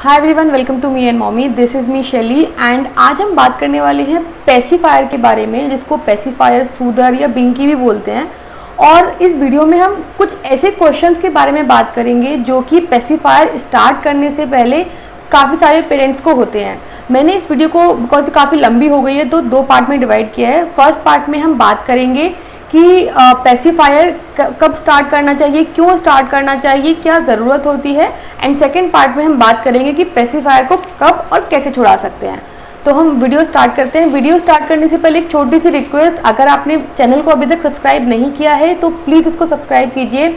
Hi everyone, welcome to me and mommy. This is me Shaili and आज हम बात करने वाले हैं पेसिफायर के बारे में, जिसको पेसिफायर, सूदर या बिंकी भी बोलते हैं। और इस वीडियो में हम कुछ ऐसे क्वेश्चंस के बारे में बात करेंगे जो कि पेसिफायर स्टार्ट करने से पहले काफ़ी सारे पेरेंट्स को होते हैं। मैंने इस वीडियो को बिकॉज काफ़ी लंबी हो गई है तो दो पार्ट में डिवाइड किया है। फर्स्ट पार्ट में हम बात करेंगे कि पेसिफायर कब स्टार्ट करना चाहिए, क्यों स्टार्ट करना चाहिए, क्या ज़रूरत होती है। एंड सेकंड पार्ट में हम बात करेंगे कि पेसिफायर को कब और कैसे छुड़ा सकते हैं। तो हम वीडियो स्टार्ट करते हैं। वीडियो स्टार्ट करने से पहले एक छोटी सी रिक्वेस्ट, अगर आपने चैनल को अभी तक सब्सक्राइब नहीं किया है तो प्लीज़ इसको सब्सक्राइब कीजिए।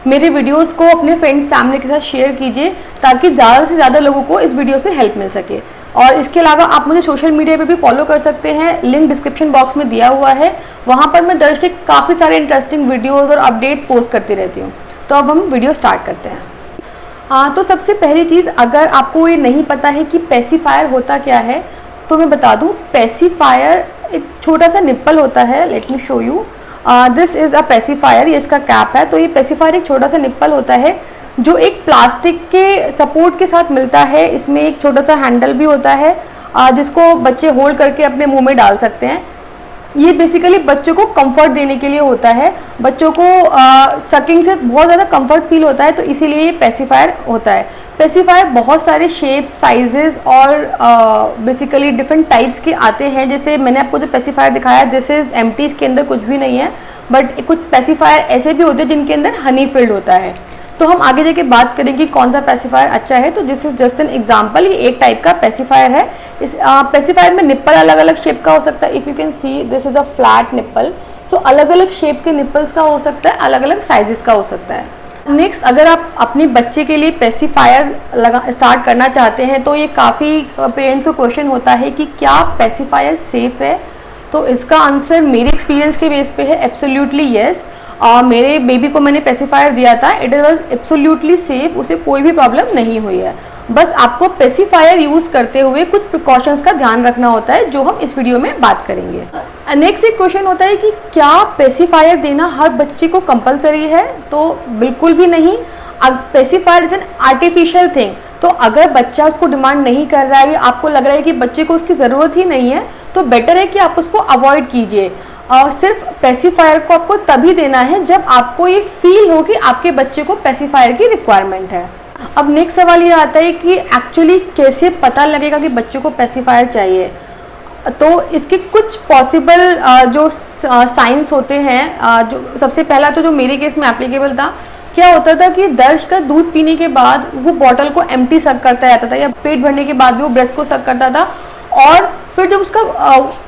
मेरे वीडियोस को अपने फ्रेंड फैमिली के साथ शेयर कीजिए ताकि ज़्यादा से ज़्यादा लोगों को इस वीडियो से हेल्प मिल सके। और इसके अलावा आप मुझे सोशल मीडिया पे भी फॉलो कर सकते हैं, लिंक डिस्क्रिप्शन बॉक्स में दिया हुआ है। वहाँ पर मैं दर्ज के काफ़ी सारे इंटरेस्टिंग वीडियोस और अपडेट पोस्ट करती रहती हूँ। तो अब हम वीडियो स्टार्ट करते हैं। तो सबसे पहली चीज़, अगर आपको ये नहीं पता है कि पेसिफायर होता क्या है तो मैं बता दूँ। पेसिफायर एक छोटा सा निप्पल होता है। Let me show you. This is a pacifier, ये इसका कैप है। तो ये पेसिफायर एक छोटा सा निप्पल होता है जो एक प्लास्टिक के सपोर्ट के साथ मिलता है। इसमें एक छोटा सा हैंडल भी होता है जिसको बच्चे होल्ड करके अपने मुंह में डाल सकते हैं। ये बेसिकली बच्चों को कंफर्ट देने के लिए होता है। बच्चों को सकिंग से बहुत ज़्यादा कंफर्ट फील होता है, तो इसीलिए ये पेसिफायर होता है। पेसिफायर बहुत सारे शेप्स, साइजेस और बेसिकली डिफरेंट टाइप्स के आते हैं। जैसे मैंने आपको जो पेसिफायर दिखाया, दिस इज़ एम्प्टी, इसके अंदर कुछ भी नहीं है। बट कुछ पेसिफायर ऐसे भी होते हैं जिनके अंदर हनी फिल्ड होता है। तो हम आगे जाके बात करेंगे कौन सा पेसिफायर अच्छा है। तो this is just an example. ये एक टाइप का पेसिफायर है। इस पेसिफायर में निप्पल अलग अलग शेप का हो सकता है। If you can see, this is a flat nipple. So अलग अलग शेप के निप्पल्स का हो सकता है, अलग अलग साइजेस का हो सकता है। नेक्स्ट, अगर आप अपने बच्चे के लिए पेसिफायर स्टार्ट करना चाहते हैं तो ये काफ़ी पेरेंट्स को क्वेश्चन होता है कि क्या पेसिफायर सेफ़ है। तो इसका आंसर मेरे एक्सपीरियंस के बेस पे है, एब्सोल्युटली येस। मेरे बेबी को मैंने पेसिफायर दिया था, इट इज़ एब्सोल्युटली सेफ, उसे कोई भी प्रॉब्लम नहीं हुई है। बस आपको पेसिफायर यूज़ करते हुए कुछ प्रिकॉशंस का ध्यान रखना होता है, जो हम इस वीडियो में बात करेंगे। नेक्स्ट एक क्वेश्चन होता है कि क्या पेसिफायर देना हर बच्चे को कंपलसरी है। तो बिल्कुल भी नहीं। Pacifier is an artificial thing. तो अगर बच्चा उसको डिमांड नहीं कर रहा है या आपको लग रहा है कि बच्चे को उसकी ज़रूरत ही नहीं है, तो बेटर है कि आप उसको अवॉइड कीजिए। सिर्फ पेसिफायर को आपको तभी देना है जब आपको ये फील हो कि आपके बच्चे को पेसिफायर की रिक्वायरमेंट है। अब नेक्स्ट सवाल ये आता है कि एक्चुअली कैसे पता लगेगा कि बच्चे को पेसिफायर चाहिए। तो इसके कुछ पॉसिबल जो साइंस होते हैं, जो सबसे पहला तो जो मेरे केस में एप्लीकेबल था, क्या होता था कि दर्श का दूध पीने के बाद वो बॉटल को एम्प्टी सक करता रहता था, या पेट भरने के बाद भी वो ब्रेस्ट को सक करता था। और फिर जब उसका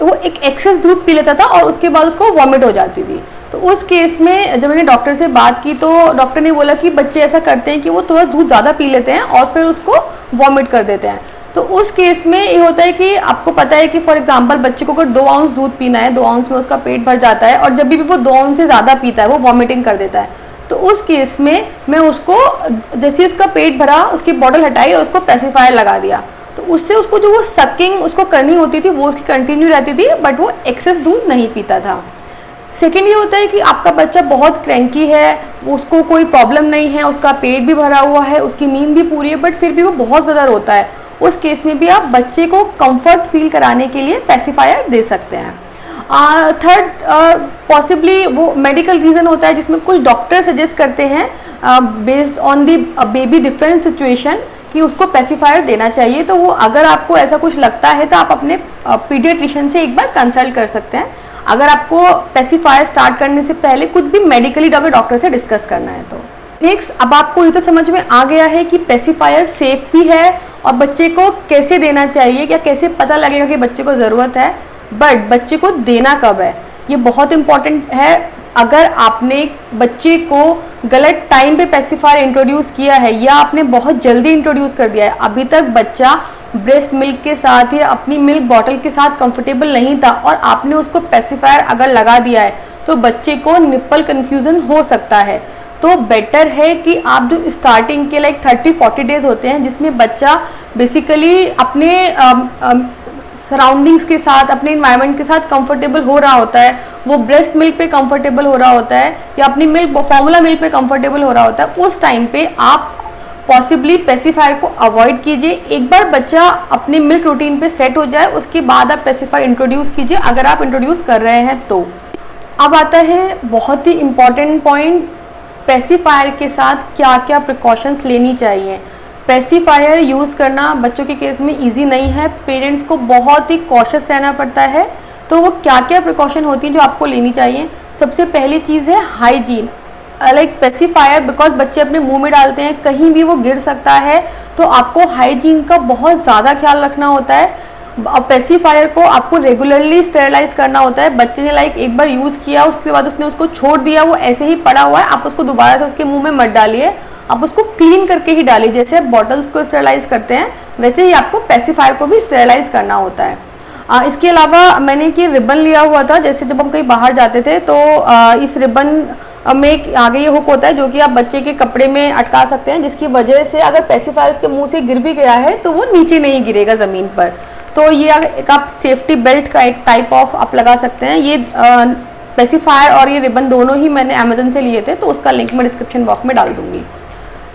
वो एक एक्सेस दूध पी लेता था और उसके बाद उसको वॉमिट हो जाती थी। तो उस केस में जब मैंने डॉक्टर से बात की तो डॉक्टर ने बोला कि बच्चे ऐसा करते हैं कि वो थोड़ा दूध ज़्यादा पी लेते हैं और फिर उसको वॉमिट कर देते हैं। तो उस केस में ये होता है कि आपको पता है कि फॉर एग्जांपल बच्चे को अगर 2 आउंस दूध पीना है, 2 आउंस में उसका पेट भर जाता है, और जब भी वो 2 आउंस से ज़्यादा पीता है वो वॉमिटिंग कर देता है। तो उस केस में मैं उसको, जैसे उसका पेट भरा, उसकी बॉटल हटाई और उसको पेसिफायर लगा दिया। तो उससे उसको जो वो सकिंग उसको करनी होती थी वो उसकी कंटिन्यू रहती थी, बट वो एक्सेस दूध नहीं पीता था। सेकेंड ये होता है कि आपका बच्चा बहुत क्रैंकी है, उसको कोई प्रॉब्लम नहीं है, उसका पेट भी भरा हुआ है, उसकी नींद भी पूरी है, बट फिर भी वो बहुत ज़्यादा रोता है। उस केस में भी आप बच्चे को कंफर्ट फील कराने के लिए पेसिफायर दे सकते हैं। थर्ड, पॉसिबली वो मेडिकल रीज़न होता है जिसमें कुछ डॉक्टर सजेस्ट करते हैं based on the baby different situation कि उसको पेसिफायर देना चाहिए। तो वो अगर आपको ऐसा कुछ लगता है तो आप अपने पीडियाट्रिशियन से एक बार कंसल्ट कर सकते हैं, अगर आपको पेसिफायर स्टार्ट करने से पहले कुछ भी मेडिकली डॉक्टर से डिस्कस करना है तो। नेक्स्ट, अब आपको ये तो समझ में आ गया है कि पेसिफायर सेफ भी है और बच्चे को कैसे देना चाहिए, या कैसे पता लगेगा कि बच्चे को ज़रूरत है। बट बच्चे को देना कब है, ये बहुत इंपॉर्टेंट है। अगर आपने बच्चे को गलत टाइम पे पेसिफायर इंट्रोड्यूस किया है या आपने बहुत जल्दी इंट्रोड्यूस कर दिया है, अभी तक बच्चा ब्रेस्ट मिल्क के साथ या अपनी मिल्क बॉटल के साथ कंफर्टेबल नहीं था और आपने उसको पेसिफायर अगर लगा दिया है, तो बच्चे को निप्पल कन्फ्यूज़न हो सकता है। तो बेटर है कि आप जो स्टार्टिंग के 30-40 डेज होते हैं जिसमें बच्चा बेसिकली अपने सराउंडिंग्स के साथ, अपने इन्वायरमेंट के साथ कंफर्टेबल हो रहा होता है, वो ब्रेस्ट मिल्क पे कंफर्टेबल हो रहा होता है या अपनी मिल्क, फॉर्मूला मिल्क पे कंफर्टेबल हो रहा होता है, उस टाइम पे आप पॉसिबली पेसिफायर को अवॉइड कीजिए। एक बार बच्चा अपने मिल्क रूटीन पे सेट हो जाए उसके बाद आप पेसिफायर इंट्रोड्यूस कीजिए, अगर आप इंट्रोड्यूस कर रहे हैं तो। अब आता है बहुत ही इम्पॉर्टेंट पॉइंट, पेसिफायर के साथ क्या क्या प्रिकॉशंस लेनी चाहिए। पेसिफायर यूज़ करना बच्चों के केस में ईजी नहीं है, पेरेंट्स को बहुत ही कॉशियस रहना पड़ता है। तो वो क्या क्या प्रिकॉशन होती हैं जो आपको लेनी चाहिए। सबसे पहली चीज़ है हाइजीन। लाइक पेसिफायर बिकॉज बच्चे अपने मुंह में डालते हैं, कहीं भी वो गिर सकता है, तो आपको हाइजीन का बहुत ज़्यादा ख्याल रखना होता है। पेसिफायर को आपको रेगुलरली स्टेरलाइज करना होता है। बच्चे ने लाइक एक बार यूज़ किया उसके बाद उसने उसको छोड़ दिया, वो ऐसे ही पड़ा हुआ है, आप उसको दोबारा से उसके मुंह में मत डालिए, आप उसको क्लीन करके ही डालिए। जैसे आप बॉटल्स को स्टेरलाइज करते हैं वैसे ही आपको पेसिफायर को भी स्टेरलाइज करना होता है। इसके अलावा मैंने कि रिबन लिया हुआ था, जैसे जब हम कहीं बाहर जाते थे तो इस रिबन में आगे ये हुक होता है जो कि आप बच्चे के कपड़े में अटका सकते हैं, जिसकी वजह से अगर पेसिफायर उसके मुंह से गिर भी गया है तो वो नीचे नहीं गिरेगा ज़मीन पर। तो ये एक आप सेफ्टी बेल्ट का एक टाइप ऑफ आप लगा सकते हैं। ये पेसिफायर और ये रिबन दोनों ही मैंने अमेजन से लिए थे, तो उसका लिंक मैं डिस्क्रिप्शन बॉक्स में डाल दूंगी।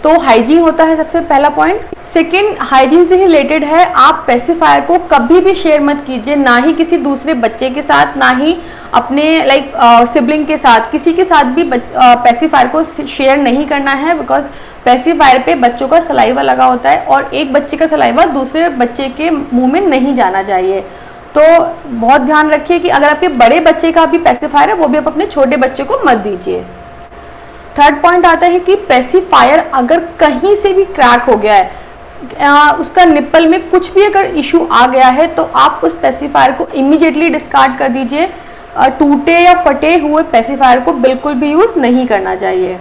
तो हाइजीन होता है सबसे पहला पॉइंट। सेकंड, हाइजीन से ही रिलेटेड है, आप पेसिफायर को कभी भी शेयर मत कीजिए, ना ही किसी दूसरे बच्चे के साथ, ना ही अपने लाइक सिबलिंग के साथ, किसी के साथ भी पेसिफायर को शेयर नहीं करना है। बिकॉज पेसिफायर पे बच्चों का सलाइवा लगा होता है और एक बच्चे का सलाइवा दूसरे बच्चे के मुंह में नहीं जाना चाहिए। तो बहुत ध्यान रखिए कि अगर आपके बड़े बच्चे का भी पेसिफायर है वो भी आप अपने छोटे बच्चे को मत दीजिए। थर्ड पॉइंट आता है कि पेसिफायर अगर कहीं से भी क्रैक हो गया है, उसका निप्पल में कुछ भी अगर इशू आ गया है, तो आप उस पेसिफायर को इमीडिएटली डिस्कार्ड कर दीजिए। टूटे या फटे हुए पेसिफायर को बिल्कुल भी यूज़ नहीं करना चाहिए।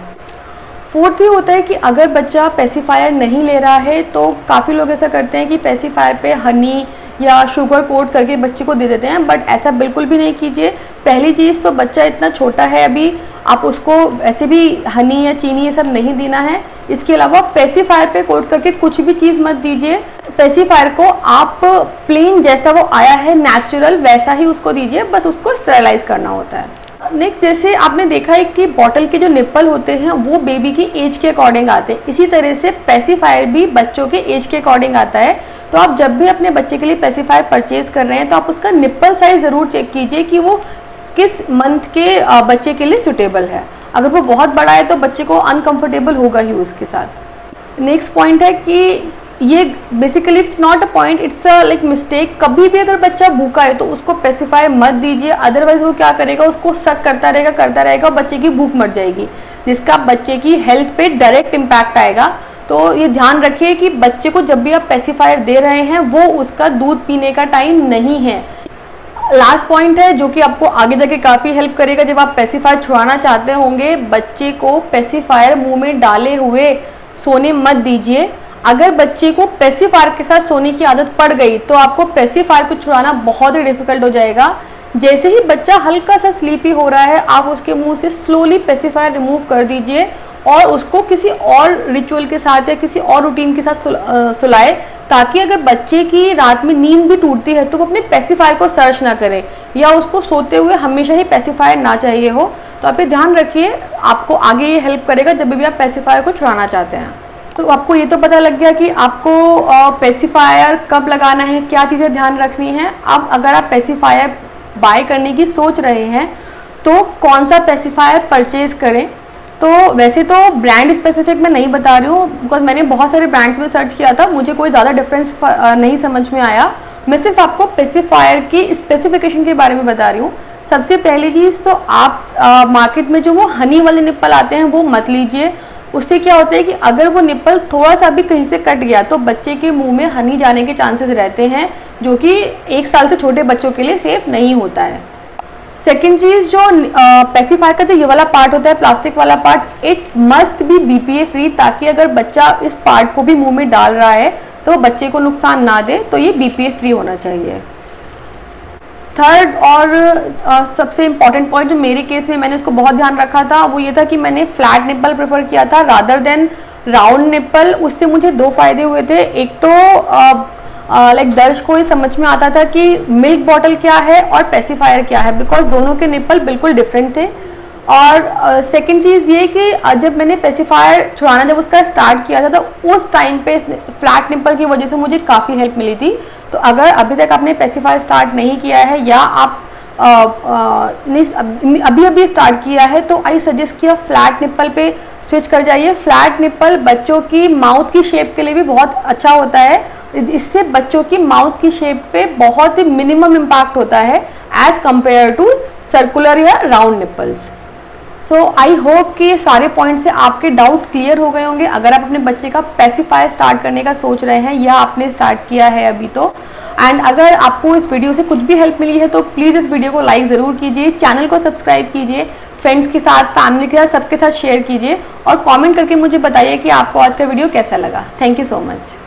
फोर्थ ये होता है कि अगर बच्चा पेसिफायर नहीं ले रहा है तो काफ़ी लोग ऐसा करते हैं कि पेसिफायर पे हनी या शुगर कोट करके बच्चे को दे देते हैं, बट ऐसा बिल्कुल भी नहीं कीजिए। पहली चीज़ तो बच्चा इतना छोटा है अभी, आप उसको ऐसे भी हनी या चीनी ये सब नहीं देना है। इसके अलावा पेसिफायर पे कोट करके कुछ भी चीज़ मत दीजिए। पेसिफायर को आप प्लेन जैसा वो आया है नेचुरल वैसा ही उसको दीजिए, बस उसको स्टेरलाइज करना होता है। नेक्स्ट, जैसे आपने देखा है कि बॉटल के जो निप्पल होते हैं वो बेबी की एज के अकॉर्डिंग आते हैं, इसी तरह से पेसिफायर भी बच्चों के एज के अकॉर्डिंग आता है। तो आप जब भी अपने बच्चे के लिए पेसिफायर परचेज कर रहे हैं तो आप उसका निप्पल साइज ज़रूर चेक कीजिए कि वो किस मंथ के बच्चे के लिए सुटेबल है। अगर वो बहुत बड़ा है तो बच्चे को अनकंफर्टेबल होगा ही उसके साथ। नेक्स्ट पॉइंट है कि ये basically it's not a point, it's a like mistake. कभी भी अगर बच्चा भूखा है तो उसको पेसिफायर मत दीजिए, अदरवाइज वो क्या करेगा, उसको सक करता रहेगा, बच्चे की भूख मर जाएगी, जिसका बच्चे की हेल्थ पे डायरेक्ट इम्पैक्ट आएगा। तो ये ध्यान रखिए कि बच्चे को जब भी आप पेसिफायर दे रहे हैं वो उसका दूध पीने का टाइम नहीं है। लास्ट पॉइंट है जो कि आपको आगे जाके काफ़ी हेल्प करेगा जब आप पेसिफायर छुड़ाना चाहते होंगे, बच्चे को पेसिफायर मुंह में डाले हुए सोने मत दीजिए। अगर बच्चे को पेसिफायर के साथ सोने की आदत पड़ गई तो आपको पेसिफायर को छुड़ाना बहुत ही डिफिकल्ट हो जाएगा। जैसे ही बच्चा हल्का सा स्लीपी हो रहा है आप उसके मुंह से स्लोली पेसिफायर रिमूव कर दीजिए और उसको किसी और रिचुअल के साथ या किसी और रूटीन के साथ सुलाए, ताकि अगर बच्चे की रात में नींद भी टूटती है तो वो अपने पेसिफायर को सर्च ना करें या उसको सोते हुए हमेशा ही पेसिफायर ना चाहिए हो। तो आप ये ध्यान रखिए, आपको आगे ये हेल्प करेगा जब भी आप पेसिफायर को छुड़ाना चाहते हैं। तो आपको ये तो पता लग गया कि आपको पेसिफायर कब लगाना है, क्या चीज़ें ध्यान रखनी है। अब अगर आप पेसिफायर बाय करने की सोच रहे हैं तो कौन सा पेसिफायर परचेज करें। तो वैसे तो ब्रांड स्पेसिफिक मैं नहीं बता रही हूँ, बिकॉज मैंने बहुत सारे ब्रांड्स में सर्च किया था, मुझे कोई ज़्यादा डिफरेंस नहीं समझ में आया। मैं सिर्फ आपको पेसिफायर की स्पेसिफिकेशन के बारे में बता रही हूँ। सबसे पहली चीज़ तो आप मार्केट में जो वो हनी वाले निप्पल आते हैं वो मत लीजिए। उससे क्या होता है कि अगर वो निप्पल थोड़ा सा भी कहीं से कट गया तो बच्चे के मुंह में हनी जाने के चांसेस रहते हैं, जो कि 1 साल से छोटे बच्चों के लिए सेफ नहीं होता है। सेकेंड चीज़, जो पेसिफायर का जो ये वाला पार्ट होता है, प्लास्टिक वाला part, it must be BPA free, ताकि अगर बच्चा इस पार्ट को भी मुंह में डाल रहा है तो बच्चे को नुकसान ना दे। तो ये BPA फ्री होना चाहिए। थर्ड और सबसे इम्पॉर्टेंट पॉइंट जो मेरे केस में मैंने इसको बहुत ध्यान रखा था वो ये था कि मैंने फ्लैट निप्पल प्रेफर किया था रादर देन राउंड निप्पल। उससे मुझे 2 फायदे हुए थे। एक तो लाइक दर्श को ये समझ में आता था कि मिल्क बॉटल क्या है और पेसिफायर क्या है, बिकॉज दोनों के निप्पल बिल्कुल डिफरेंट थे। और सेकंड चीज़ ये कि जब मैंने पेसिफायर छुड़ाना जब उसका स्टार्ट किया था तो उस टाइम पे फ्लैट निप्पल की वजह से मुझे काफ़ी हेल्प मिली थी। तो अगर अभी तक आपने पेसिफायर स्टार्ट नहीं किया है या आप अभी स्टार्ट किया है तो आई सजेस्ट कि आप फ्लैट निप्पल पे स्विच कर जाइए। फ्लैट निप्पल बच्चों की माउथ की शेप के लिए भी बहुत अच्छा होता है। इससे बच्चों की माउथ की शेप पे बहुत ही मिनिमम इम्पैक्ट होता है एज कंपेयर टू सर्कुलर या round nipples. So I hope कि सारे पॉइंट से आपके डाउट क्लियर हो गए होंगे। अगर आप अपने बच्चे का पेसिफायर स्टार्ट करने का सोच रहे हैं या आपने स्टार्ट किया है अभी तो, एंड अगर आपको इस वीडियो से कुछ भी हेल्प मिली है तो प्लीज़ इस वीडियो को लाइक ज़रूर कीजिए, चैनल को सब्सक्राइब कीजिए, फ्रेंड्स के साथ, फैमिली के साथ, सबके साथ शेयर कीजिए और कमेंट करके मुझे बताइए कि आपको आज का वीडियो कैसा लगा। Thank you so much.